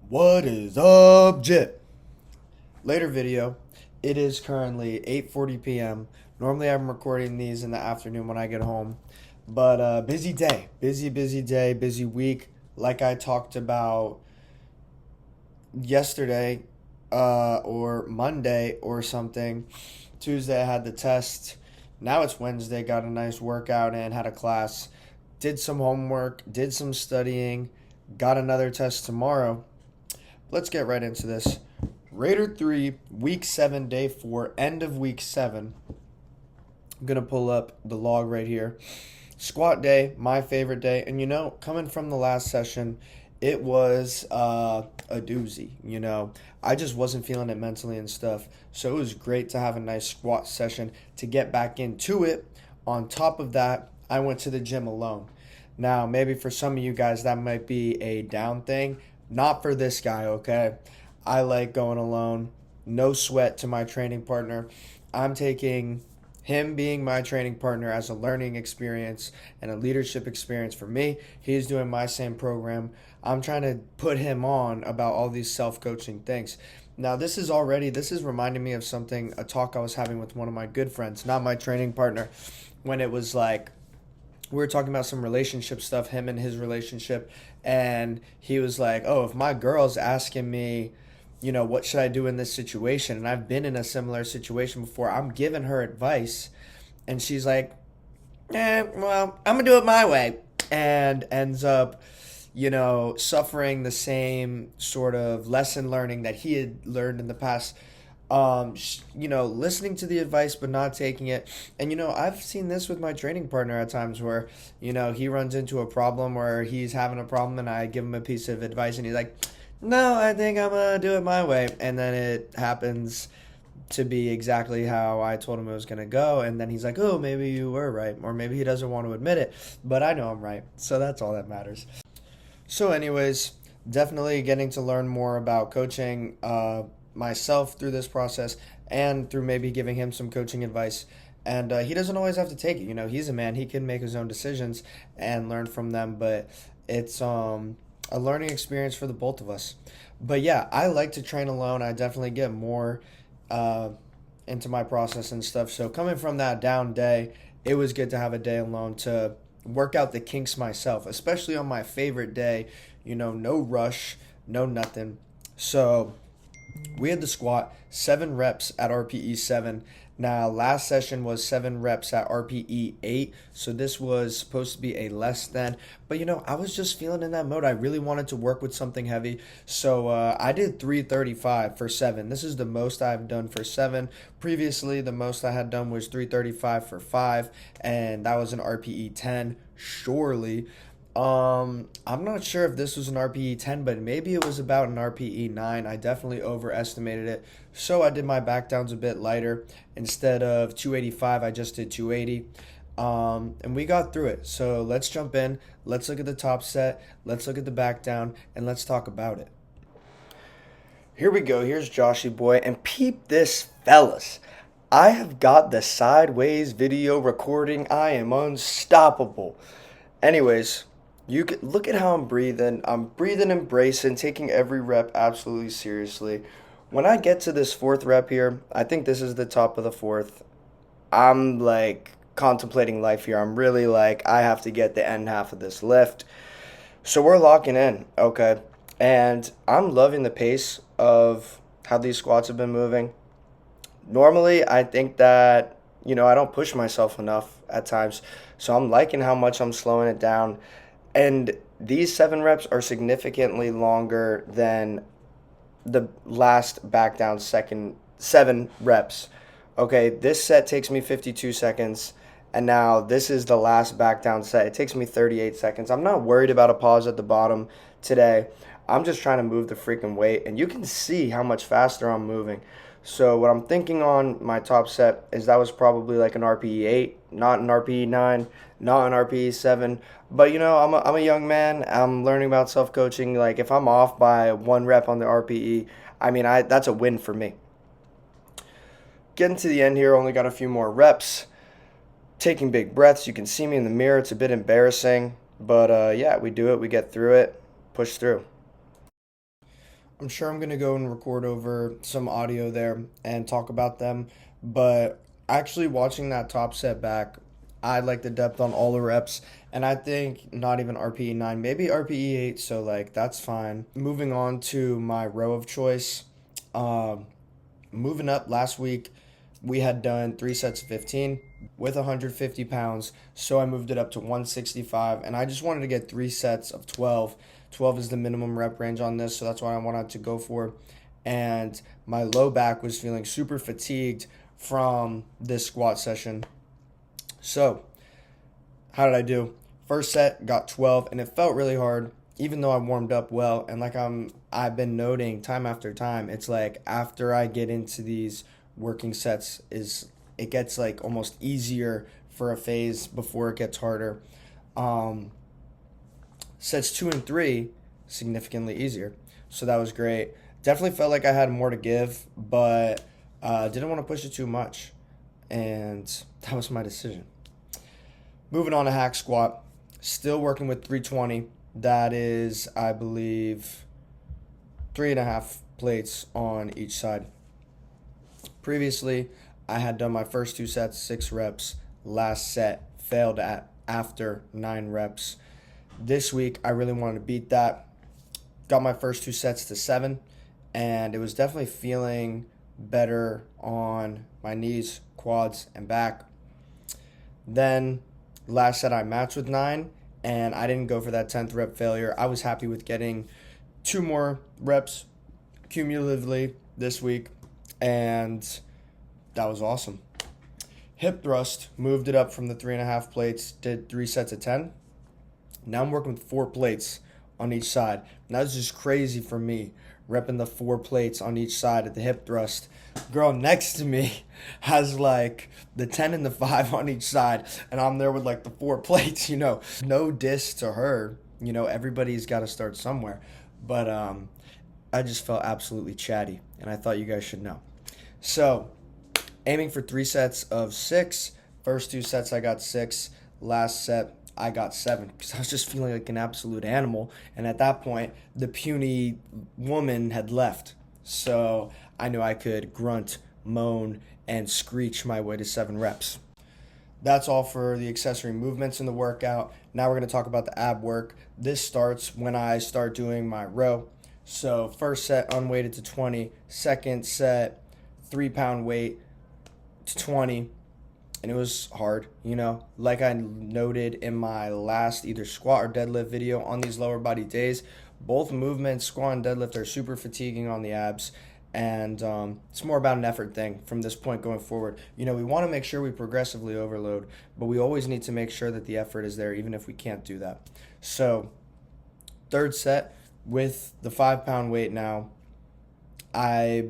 What is up, Jit? Later video. It is currently 8:40 p.m. Normally I'm recording these in the afternoon when I get home. But busy day. Busy day, busy week. Like I talked about yesterday or Monday or something. Tuesday I had the test. Now it's Wednesday, got a nice workout in, had a class, did some homework, did some studying, got another test tomorrow. Let's get right into this. Raider 3, Week 7, Day 4, end of Week 7. I'm going to pull up the log right here. Squat day, my favorite day. And coming from the last session, it was a doozy. I just wasn't feeling it mentally and stuff. So it was great to have a nice squat session to get back into it. On top of that, I went to the gym alone. Now, maybe for some of you guys, that might be a down thing. Not for this guy, okay? I like going alone. No sweat to my training partner. I'm taking him being my training partner as a learning experience and a leadership experience for me. He's doing my same program. I'm trying to put him on about all these self-coaching things. Now, this is reminding me of a talk I was having with one of my good friends, not my training partner, when it was like, we were talking about some relationship stuff, him and his relationship, and he was like, oh, if my girl's asking me, what should I do in this situation? And I've been in a similar situation before. I'm giving her advice, and she's like, well, I'm going to do it my way, and ends up, suffering the same sort of lesson learning that he had learned in the past. Listening to the advice but not taking it. And I've seen this with my training partner at times where, he runs into a problem or he's having a problem and I give him a piece of advice and he's like, no, I think I'm gonna do it my way. And then it happens to be exactly how I told him it was gonna go. And then he's like, oh, maybe you were right. Or maybe he doesn't want to admit it. But I know I'm right. So that's all that matters. So anyways, definitely getting to learn more about coaching, myself through this process and through maybe giving him some coaching advice. And he doesn't always have to take it. He's a man. He can make his own decisions and learn from them. But it's a learning experience for the both of us. But yeah, I like to train alone. I definitely get more into my process and stuff. So coming from that down day, it was good to have a day alone to work out the kinks myself, especially on my favorite day. No rush, no nothing. So we had the squat, 7 reps at RPE 7. Now, last session was 7 reps at RPE 8, so this was supposed to be a less than. But, I was just feeling in that mode. I really wanted to work with something heavy, so I did 335 for 7. This is the most I've done for 7. Previously, the most I had done was 335 for 5, and that was an RPE 10, surely. I'm not sure if this was an RPE 10, but maybe it was about an RPE 9. I definitely overestimated it. So I did my back downs a bit lighter. Instead of 285, I just did 280. And we got through it. So let's jump in. Let's look at the top set. Let's look at the back down and let's talk about it. Here we go. Here's Joshy boy. And peep this, fellas. I have got the sideways video recording. I am unstoppable. Anyways, you can look at how I'm breathing. I'm breathing and bracing, taking every rep absolutely seriously. When I get to this 4th rep here, I think this is the top of the 4th. I'm like contemplating life here. I'm really like, I have to get the end half of this lift. So we're locking in, okay? And I'm loving the pace of how these squats have been moving. Normally, I think that, I don't push myself enough at times. So I'm liking how much I'm slowing it down. And these 7 reps are significantly longer than the last back down 7 reps. Okay, this set takes me 52 seconds. And now this is the last back down set. It takes me 38 seconds. I'm not worried about a pause at the bottom today. I'm just trying to move the freaking weight. And you can see how much faster I'm moving. So what I'm thinking on my top set is that was probably like an RPE 8, not an RPE 9, not an RPE 7. But, I'm a young man. I'm learning about self-coaching. Like, if I'm off by 1 rep on the RPE, that's a win for me. Getting to the end here, only got a few more reps. Taking big breaths. You can see me in the mirror. It's a bit embarrassing. But, yeah, we do it. We get through it. Push through. I'm sure I'm going to go and record over some audio there and talk about them. But actually, watching that top set back, I like the depth on all the reps. And I think not even RPE 9, maybe RPE 8. So, like, that's fine. Moving on to my row of choice. Moving up last week, we had done 3 sets of 15 with 150 pounds. So I moved it up to 165. And I just wanted to get 3 sets of 12. 12 is the minimum rep range on this, so that's what I wanted to go for. And my low back was feeling super fatigued from this squat session. So, how did I do? First set, got 12, and it felt really hard, even though I warmed up well. And like I've been noting time after time, it's like after I get into these working sets, it gets like almost easier for a phase before it gets harder. Sets 2 and 3, significantly easier. So that was great. Definitely felt like I had more to give, but didn't want to push it too much. And that was my decision. Moving on to hack squat. Still working with 320. That is, I believe, 3.5 plates on each side. Previously, I had done my first 2 sets, 6 reps. Last set failed at after 9 reps. This week, I really wanted to beat that. Got my first 2 sets to 7, and it was definitely feeling better on my knees, quads, and back. Then, last set I matched with 9, and I didn't go for that 10th rep failure. I was happy with getting 2 more reps cumulatively this week, and that was awesome. Hip thrust, moved it up from the 3.5 plates, did 3 sets of 10. Now I'm working with 4 plates on each side. And that's just crazy for me, repping the 4 plates on each side at the hip thrust. Girl next to me has like the 10 and the 5 on each side, and I'm there with like the 4 plates, No diss to her. Everybody's got to start somewhere. But I just felt absolutely chatty, and I thought you guys should know. So, aiming for 3 sets of 6. First 2 sets I got 6. Last set I got 7 because I was just feeling like an absolute animal. And at that point, the puny woman had left. So I knew I could grunt, moan, and screech my way to 7 reps. That's all for the accessory movements in the workout. Now we're going to talk about the ab work. This starts when I start doing my row. So first set unweighted to 20. Second set 3-pound weight to 20. And it was hard, like I noted in my last either squat or deadlift video on these lower body days. Both movements, squat and deadlift, are super fatiguing on the abs. And it's more about an effort thing from this point going forward. We want to make sure we progressively overload, but we always need to make sure that the effort is there, even if we can't do that. So, third set with the 5-pound weight now. I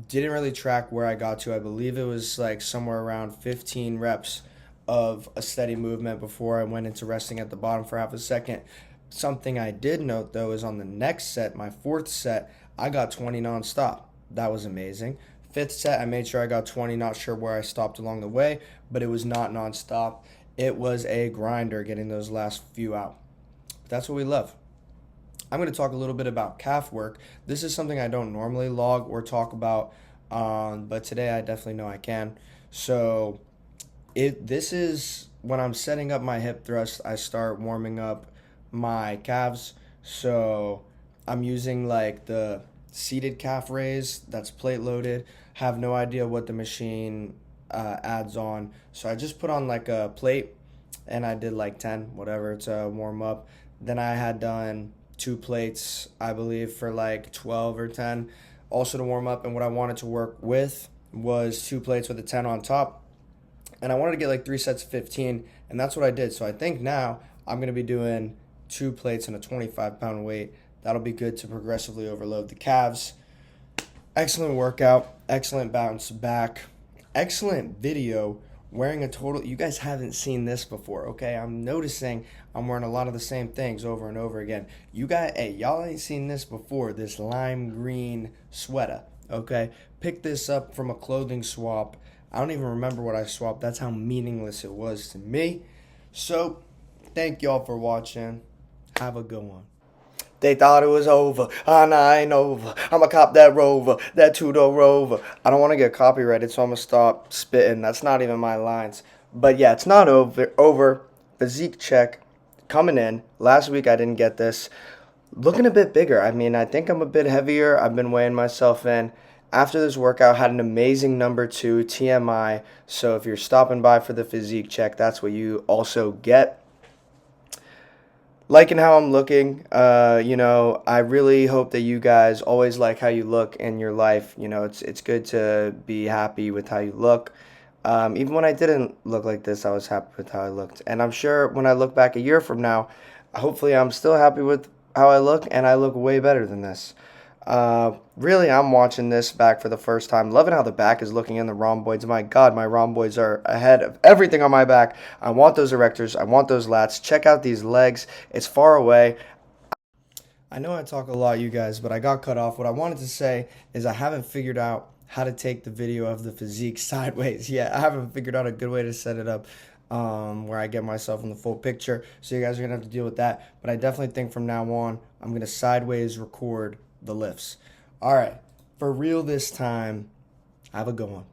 didn't really track where I got to. I believe it was like somewhere around 15 reps of a steady movement before I went into resting at the bottom for half a second. Something I did note, though, is on the next set, my 4th set, I got 20 nonstop. That was amazing. 5th set, I made sure I got 20. Not sure where I stopped along the way, but it was not nonstop. It was a grinder getting those last few out. But that's what we love. I'm going to talk a little bit about calf work. This is something I don't normally log or talk about, but today I definitely know I can. So this is when I'm setting up my hip thrust, I start warming up my calves. So I'm using like the seated calf raise that's plate loaded. Have no idea what the machine adds on. So I just put on like a plate and I did like 10, whatever, to warm up. Then I had done 2 plates, I believe, for like 12 or 10, also to warm up. And what I wanted to work with was 2 plates with a 10 on top. And I wanted to get like 3 sets of 15, and that's what I did. So I think now I'm going to be doing 2 plates and a 25-pound weight. That'll be good to progressively overload the calves. Excellent workout, excellent bounce back, excellent video. Wearing a total, you guys haven't seen this before, okay? I'm noticing I'm wearing a lot of the same things over and over again. Y'all ain't seen this before, this lime green sweater, okay? Picked this up from a clothing swap. I don't even remember what I swapped. That's how meaningless it was to me. So, thank y'all for watching. Have a good one. They thought it was over. Ah, nah, ain't over. I'ma cop that Rover, that two-door Rover. I don't want to get copyrighted, so I'm gonna stop spitting. That's not even my lines. But yeah, it's not over. Over. Physique check coming in. Last week I didn't get this. Looking a bit bigger. I mean, I think I'm a bit heavier. I've been weighing myself in. After this workout, had an amazing number 2 TMI. So if you're stopping by for the physique check, that's what you also get. Liking how I'm looking. I really hope that you guys always like how you look in your life. It's good to be happy with how you look. Even when I didn't look like this, I was happy with how I looked. And I'm sure when I look back a year from now, hopefully I'm still happy with how I look, and I look way better than this. Really, I'm watching this back for the first time. Loving how the back is looking in the rhomboids. My God, my rhomboids are ahead of everything on my back. I want those erectors. I want those lats. Check out these legs. It's far away. I know I talk a lot, you guys, but I got cut off. What I wanted to say is I haven't figured out how to take the video of the physique sideways yet. I haven't figured out a good way to set it up where I get myself in the full picture. So you guys are going to have to deal with that. But I definitely think from now on, I'm going to sideways record the lifts. All right. For real this time, have a good one.